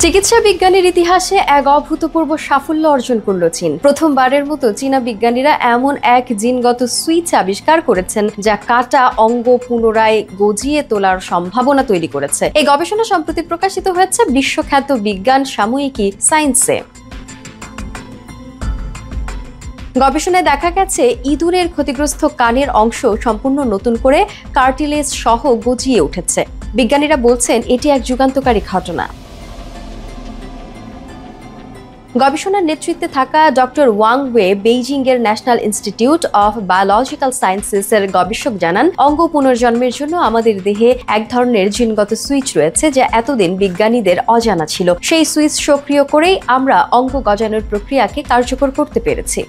চিকিৎসা বিজ্ঞানের ইতিহাসে এক অভূতপূর্ব সাফল্য অর্জন করল চীন। প্রথমবারের মতো চীনা বিজ্ঞানীরা এমন এক জিনগত সুইচ আবিষ্কার করেছেন যা কাটা অঙ্গ পুনরায় গজিয়ে তোলার সম্ভাবনা তৈরি করেছে। এই গবেষণা সম্প্রতি প্রকাশিত হয়েছে বিশ্বখ্যাত বিজ্ঞান সাময়িকী সায়েন্সে। গবেষণায় দেখা গেছে ইঁদুরের ক্ষতিগ্রস্ত কানের অংশ সম্পূর্ণ নতুন করে কার্টিলেজ সহ গজিয়ে উঠেছে। বিজ্ঞানীরা বলছেন এটি এক যুগান্তকারী ঘটনা। গবেষণার নেতৃত্বে থাকা ডক্টর ওয়াং ওয়ে বেইজিং এর national institute of biological sciences এর গবেষক জানান, অঙ্গ পুনর্জন্মের জন্য আমাদের দেহে এক ধরনের জিনগত সুইচ রয়েছে যা এতদিন বিজ্ঞানীদের অজানা ছিল। সেই সুইচ সক্রিয় করেই আমরা অঙ্গ গজানোর প্রক্রিয়াকে কার্যকর করতে পেরেছি।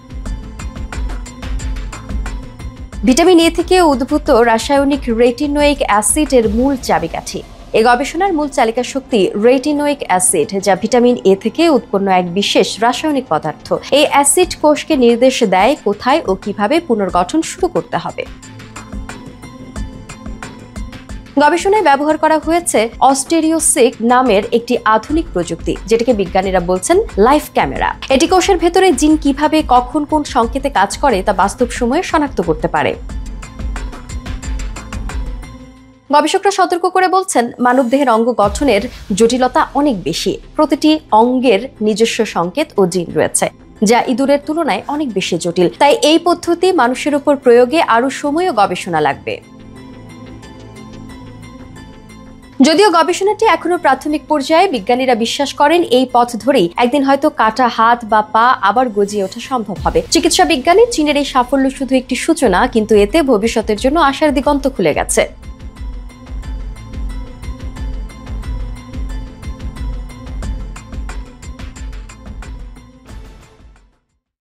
ভিটামিন এ থেকে উদ্ভূত রাসায়নিক রেটিনোইক অ্যাসিড এর মূল চাবিকাঠি। এই গবেষণার মূল চালিকা শক্তি রেটিনোইক অ্যাসিড, যা ভিটামিন এ থেকে উৎপন্ন এক বিশেষ রাসায়নিক পদার্থ। এই অ্যাসিড কোষকে নির্দেশ দেয় কোথায় ও কিভাবে পুনর্গঠন শুরু করতে হবে। গবেষণায় ব্যবহার করা হয়েছে অস্টেরিওসিক নামের একটি আধুনিক প্রযুক্তি, যেটাকে বিজ্ঞানীরা বলছেন লাইফ ক্যামেরা। এটি কোষের ভেতরে জিন কিভাবে কখন কোন সংকেতে কাজ করে তা বাস্তব সময়ে শনাক্ত করতে পারে। গবেষকরা সতর্ক করে বলছেন, মানবদেহের অঙ্গ গঠনের জটিলতা অনেক বেশি। প্রতিটি অঙ্গের নিজস্ব সংকেত ও জিন রয়েছে, যা ইঁদুরের তুলনায় অনেক বেশি জটিল। তাই এই পদ্ধতি মানুষের উপর প্রয়োগে আরো সময় ও গবেষণা লাগবে। যদিও গবেষণাটি এখনো প্রাথমিক পর্যায়ে, বিজ্ঞানীরা বিশ্বাস করেন এই পথ ধরেই একদিন হয়তো কাটা হাত বা পা আবার গজিয়ে ওঠা সম্ভব হবে। চিকিৎসা বিজ্ঞানে চীনের এই সাফল্য শুধু একটি সূচনা, কিন্তু এতে ভবিষ্যতের জন্য আশার দিগন্ত খুলে গেছে।